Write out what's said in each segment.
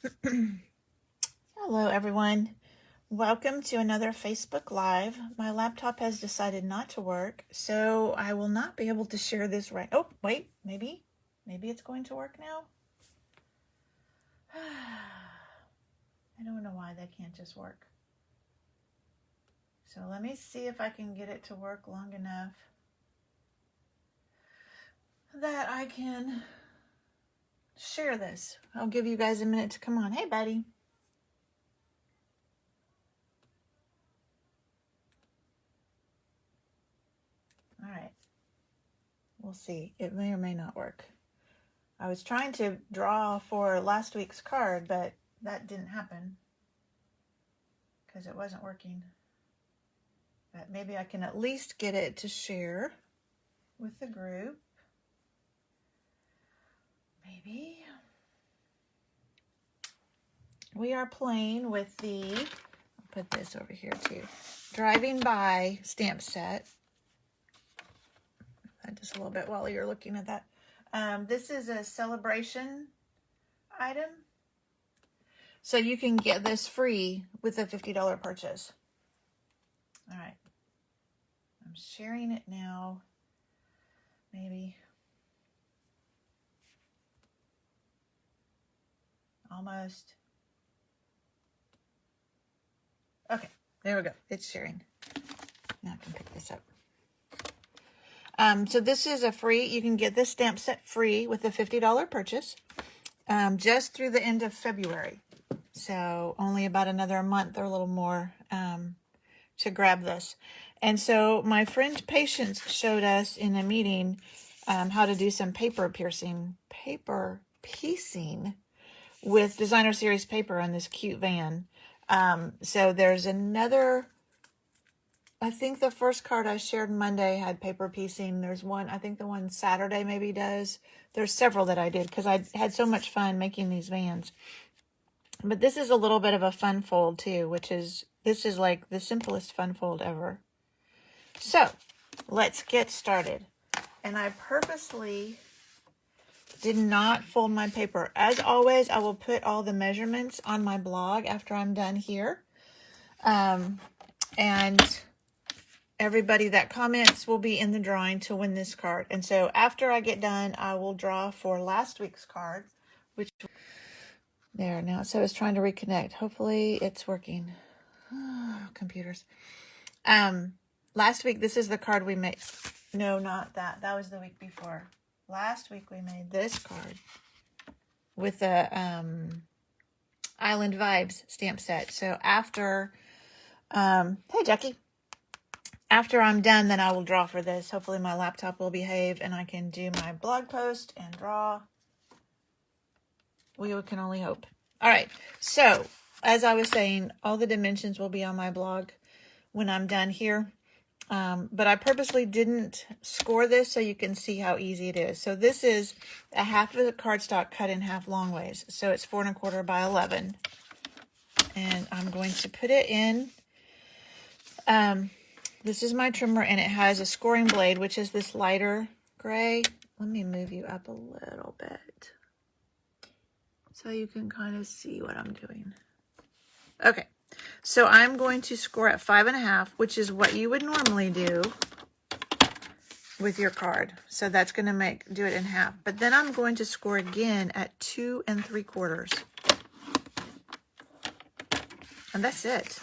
Hello everyone. Welcome to another Facebook Live. My laptop has decided not to work, so I will not be able to share this right. Oh, wait, maybe it's going to work now. I don't know why that can't just work. So let me see if I can get it to work long enough that I can share this. I'll give you guys a minute to come on. Hey, buddy. All right. We'll see. It may or may not work. I was trying to draw for last week's card, but that didn't happen because it wasn't working. But maybe I can at least get it to share with the group. Maybe. We are playing with the, I'll put this over here too, Driving By stamp set. Just a little bit while you're looking at that. This is a celebration item. So you can get this free with a $50 purchase. All right. I'm sharing it now. Maybe. Almost. Okay, there we go. It's sharing. Now I can pick this up. So this is a free, you can get this stamp set free with a $50 purchase just through the end of February. So only about another month or a little more to grab this. And so my friend Patience showed us in a meeting how to do some paper piecing with Designer Series paper on this cute van. So there's another, I think the first card I shared Monday had paper piecing. There's one, I think the one Saturday maybe does. There's several that I did because I had so much fun making these vans. But this is a little bit of a fun fold too, this is like the simplest fun fold ever. So let's get started. And I purposely did not fold my paper. As always, I will put all the measurements on my blog after I'm done here. And everybody that comments will be in the drawing to win this card. And so after I get done, I will draw for last week's card, which there now. So it's trying to reconnect. Hopefully it's working. Oh, computers. Last week, this is the card we made. No, not that. That was the week before. Last week we made this card with the Island Vibes stamp set. So after, hey Jackie, after I'm done, then I will draw for this. Hopefully my laptop will behave and I can do my blog post and draw. We can only hope. All right. So as I was saying, all the dimensions will be on my blog when I'm done here. But I purposely didn't score this so you can see how easy it is. So this is a half of the cardstock cut in half long ways. So it's 4 1/4 by 11. And I'm going to put it in. This is my trimmer and it has a scoring blade, which is this lighter gray. Let me move you up a little bit so you can kind of see what I'm doing. Okay. So I'm going to score at 5 1/2, which is what you would normally do with your card. So that's going to do it in half. But then I'm going to score again at 2 3/4. And that's it.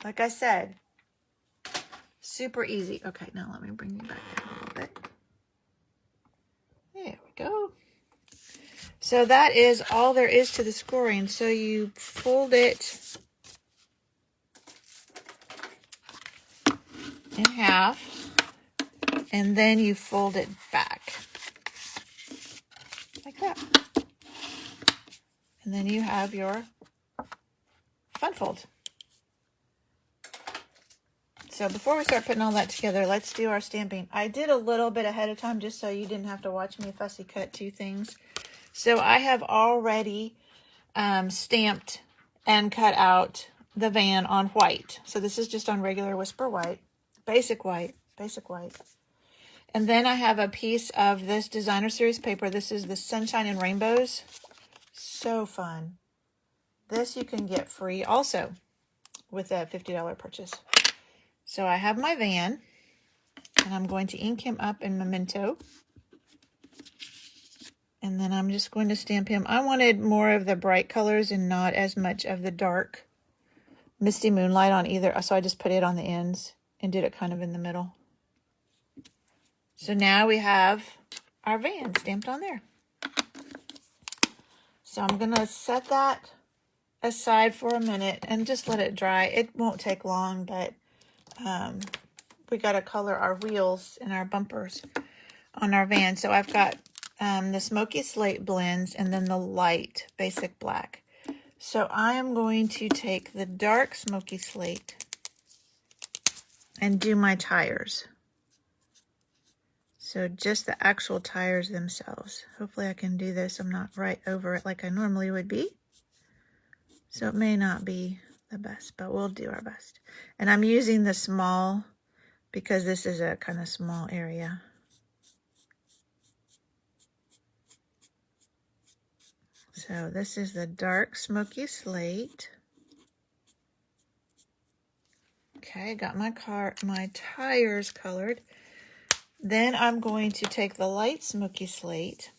Like I said, super easy. Okay, now let me bring you back down a little bit. There we go. So that is all there is to the scoring. So you fold it in half, and then you fold it back like that. And then you have your fun fold. So before we start putting all that together, let's do our stamping. I did a little bit ahead of time just so you didn't have to watch me fussy cut 2 things. So I have already stamped and cut out the van on white. So this is just on regular Whisper white, basic white. And then I have a piece of this Designer Series paper. This is the Sunshine and Rainbows So fun. This you can get free also with a $50 purchase. So I have my van, and I'm going to ink him up in Memento. And then I'm just going to stamp him. I wanted more of the bright colors and not as much of the dark Misty Moonlight on either. So I just put it on the ends and did it kind of in the middle. So now we have our van stamped on there. So I'm going to set that aside for a minute and just let it dry. It won't take long, but we got to color our wheels and our bumpers on our van. So I've got the Smoky Slate blends and then the light basic black. So I am going to take the dark Smoky Slate and do my tires. So just the actual tires themselves. Hopefully I can do this. I'm not right over it like I normally would be. So it may not be the best, but we'll do our best. And I'm using the small because this is a kind of small area. So this is the dark Smoky Slate. Okay, got my tires colored. Then I'm going to take the light Smoky Slate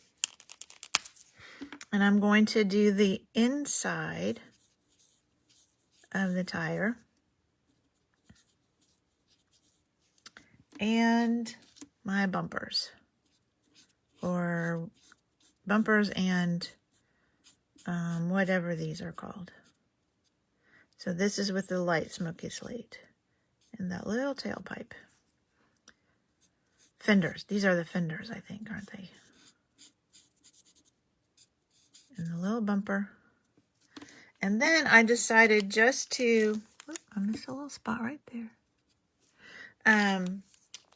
and I'm going to do the inside of the tire and my bumpers, or bumpers and whatever these are called. So this is with the light Smoky Slate and that little tailpipe. Fenders. These are the fenders, I think, aren't they? And the little bumper. And then I decided just to, I missed a little spot right there.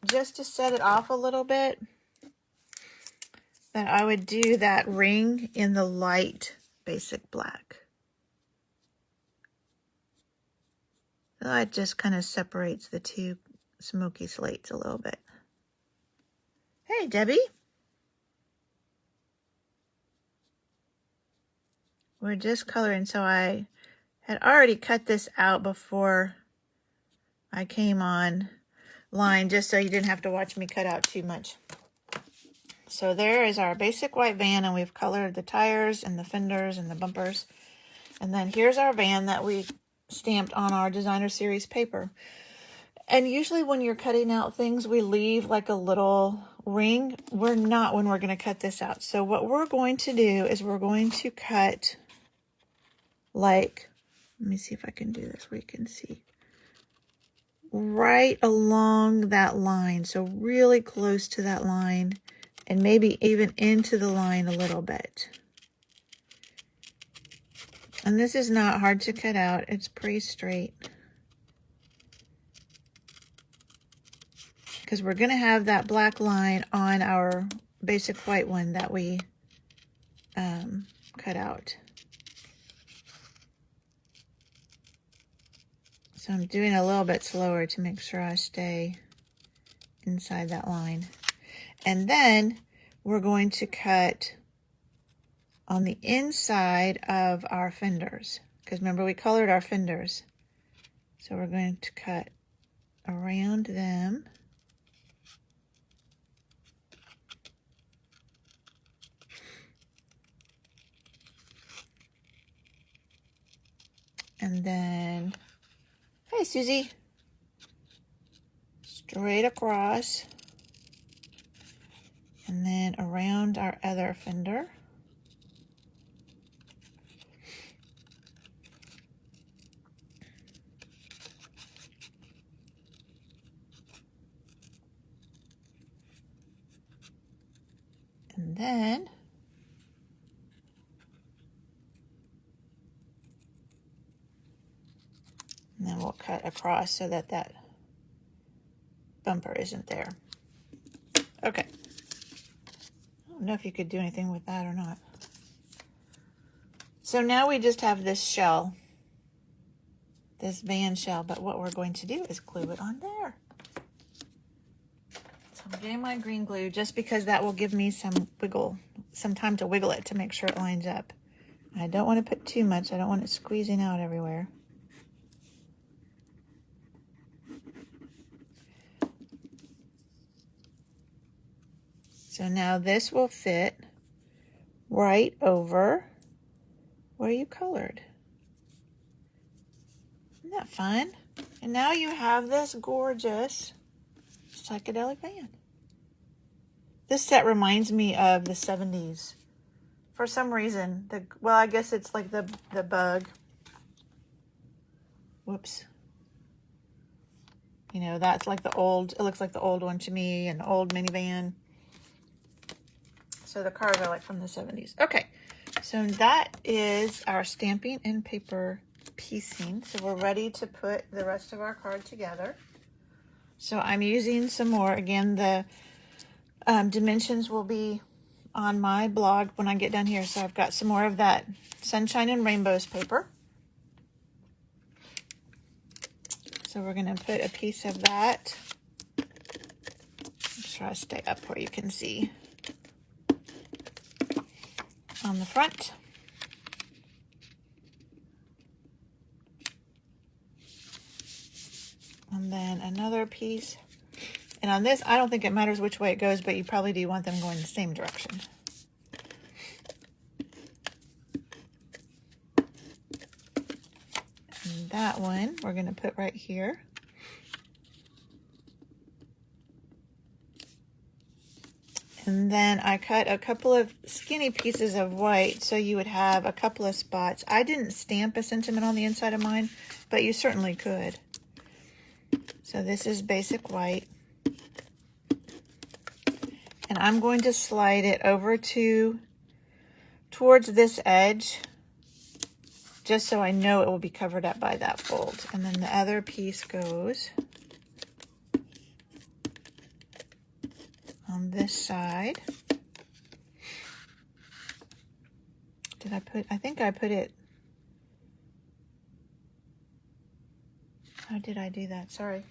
Just to set it off a little bit, that I would do that ring in the light basic black. So it just kind of separates the two Smoky Slates a little bit. Hey, Debbie. We're just coloring, so I had already cut this out before I came on line, just so you didn't have to watch me cut out too much. So there is our basic white van, and we've colored the tires and the fenders and the bumpers. And then here's our van that we stamped on our designer series paper. And usually when you're cutting out things, we leave like a little ring. We're not when we're going to cut this out. So what we're going to do is we're going to cut like, let me see if I can do this where you can see. Right along that line. So really close to that line and maybe even into the line a little bit. And this is not hard to cut out. It's pretty straight. Because we're going to have that black line on our basic white one that we cut out. So I'm doing a little bit slower to make sure I stay inside that line. And then we're going to cut on the inside of our fenders. Because remember, we colored our fenders. So we're going to cut around them. And then, hey, Susie, straight across. And then around our other fender. And then we'll cut across so that that bumper isn't there. Okay. I don't know if you could do anything with that or not. So now we just have this shell, this van shell, but what we're going to do is glue it on there. So I'm getting my green glue just because that will give me some time to wiggle it to make sure it lines up. I don't want to put too much. I don't want it squeezing out everywhere. So now this will fit right over where you colored. Isn't that fun? And now you have this gorgeous psychedelic van. This set reminds me of the 70s. For some reason, well, I guess it's like the bug. Whoops. You know, that's like the old, it looks like the old one to me, an old minivan. So the cars are like from the 70s. Okay, so that is our stamping and paper piecing. So we're ready to put the rest of our card together. So I'm using some more. Again, the dimensions will be on my blog when I get done here. So I've got some more of that Sunshine and Rainbows paper. So we're going to put a piece of that. Just try to stay up where you can see. On the front. And then another piece. And on this, I don't think it matters which way it goes, but you probably do want them going the same direction. And that one we're going to put right here. And then I cut a couple of skinny pieces of white so you would have a couple of spots. I didn't stamp a sentiment on the inside of mine, but you certainly could. So this is basic white. And I'm going to slide it over towards this edge, just so I know it will be covered up by that fold. And then the other piece goes on this side. I think I put it, how did I do that? Sorry.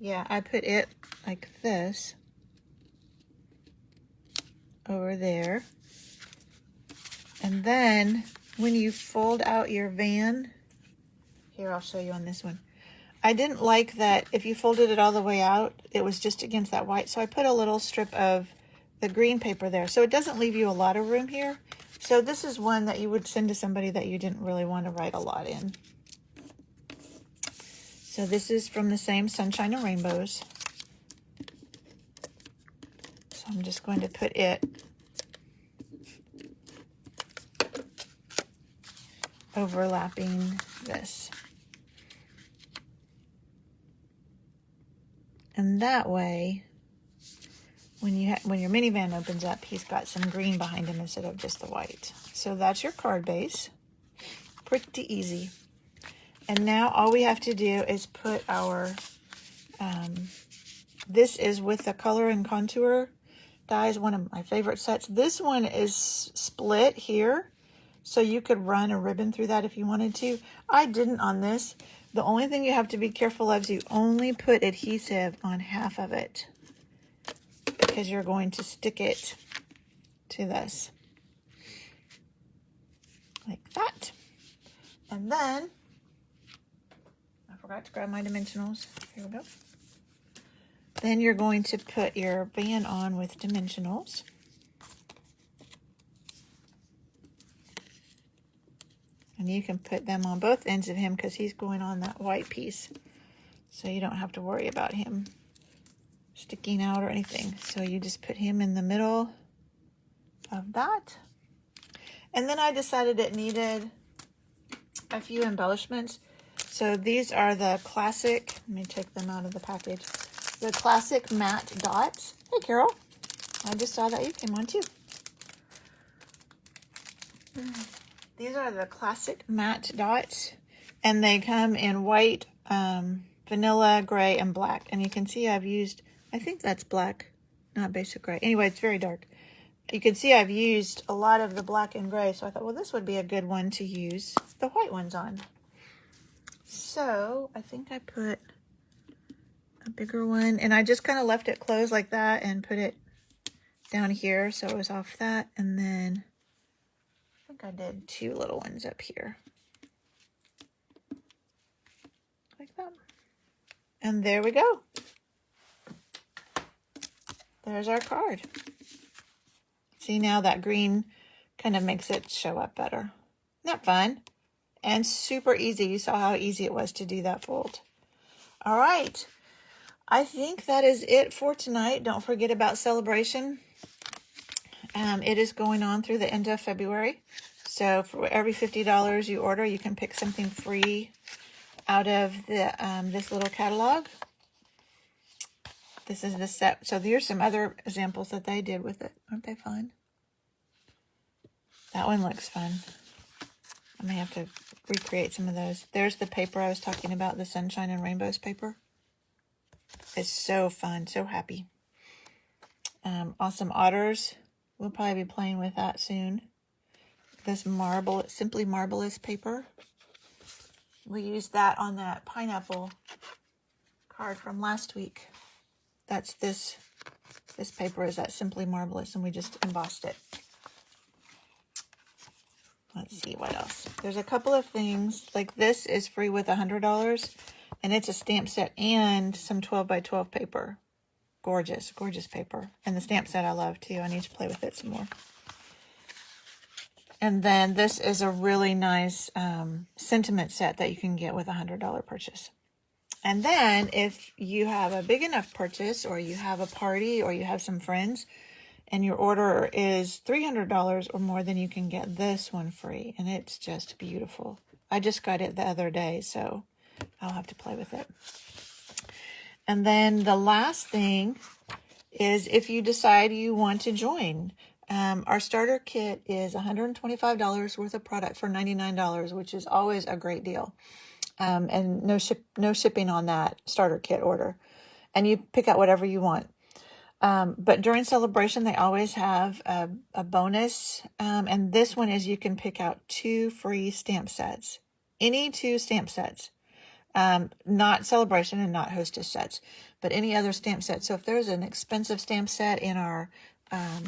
Yeah, I put it like this over there. And then when you fold out your van, here, I'll show you on this one. I didn't like that if you folded it all the way out, it was just against that white. So I put a little strip of the green paper there. So it doesn't leave you a lot of room here. So this is one that you would send to somebody that you didn't really want to write a lot in. So this is from the same Sunshine and Rainbows. So I'm just going to put it overlapping this. And that way, when your minivan opens up, he's got some green behind him instead of just the white. So that's your card base. Pretty easy. And now all we have to do is put our, this is with the color and contour dies, one of my favorite sets. This one is split here, so you could run a ribbon through that if you wanted to. I didn't on this. The only thing you have to be careful of is you only put adhesive on half of it, because you're going to stick it to this. Like that. And then, I forgot to grab my dimensionals. Here we go. Then you're going to put your van on with dimensionals. And you can put them on both ends of him because he's going on that white piece. So you don't have to worry about him sticking out or anything. So you just put him in the middle of that. And then I decided it needed a few embellishments. So these are the classic, let me take them out of the package. The classic matte dots. Hey, Carol. I just saw that you came on too. These are the classic matte dots, and they come in white, vanilla, gray, and black. And you can see I've used, I think that's black, not basic gray. Anyway, it's very dark. You can see I've used a lot of the black and gray, so I thought, well, this would be a good one to use the white ones on. So I think I put a bigger one, and I just kind of left it closed like that and put it down here so it was off that. And then I think I did 2 little ones up here. Like that. And there we go. There's our card. See, now that green kind of makes it show up better. Isn't that fun? And super easy. You saw how easy it was to do that fold. All right. I think that is it for tonight. Don't forget about Celebration. It is going on through the end of February. So for every $50 you order, you can pick something free out of the this little catalog. This is the set. So here's some other examples that they did with it. Aren't they fun? That one looks fun. I may have to recreate some of those. There's the paper I was talking about, the Sunshine and Rainbows paper. It's so fun, so happy. Awesome Otters. We'll probably be playing with that soon. This Simply Marvelous paper. We used that on that pineapple card from last week. That's this paper is that Simply Marvelous, and we just embossed it. Let's see what else. There's a couple of things. Like this is free with $100, and it's a stamp set and some 12 by 12 paper. Gorgeous, gorgeous paper. And the stamp set I love too. I need to play with it some more. And then this is a really nice sentiment set that you can get with a $100 purchase. And then if you have a big enough purchase, or you have a party, or you have some friends, and your order is $300 or more, then you can get this one free. And it's just beautiful. I just got it the other day, so I'll have to play with it. And then the last thing is if you decide you want to join. Our starter kit is $125 worth of product for $99, which is always a great deal. And no shipping on that starter kit order. And you pick out whatever you want. But during Celebration, they always have a bonus. And this one is you can pick out 2 free stamp sets. Any 2 stamp sets. Not Celebration and not Hostess sets, but any other stamp set. So if there's an expensive stamp set in our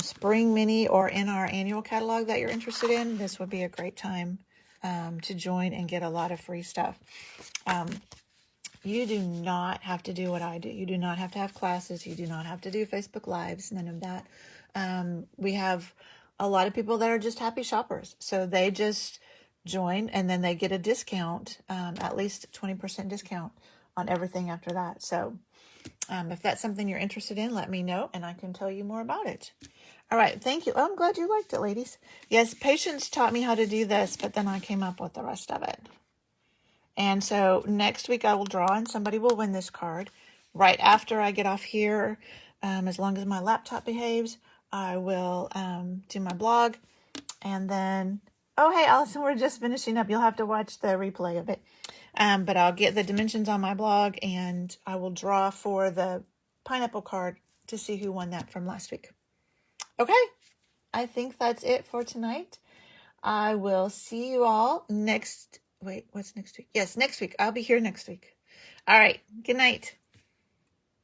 Spring Mini or in our annual catalog that you're interested in, this would be a great time to join and get a lot of free stuff. You do not have to do what I do. You do not have to have classes. You do not have to do Facebook Lives, none of that. We have a lot of people that are just happy shoppers. So they just join and then they get a discount, at least 20% discount on everything after that. So if that's something you're interested in, let me know and I can tell you more about it. All right. Thank you. Oh, I'm glad you liked it, ladies. Yes, Patience taught me how to do this, but then I came up with the rest of it. And so next week I will draw and somebody will win this card. Right after I get off here, as long as my laptop behaves, I will do my blog. And then, oh, hey, Allison, we're just finishing up. You'll have to watch the replay of it. But I'll get the dimensions on my blog and I will draw for the pineapple card to see who won that from last week. Okay, I think that's it for tonight. I will see you all next. Wait, what's next week? Yes, next week. I'll be here next week. All right. Good night.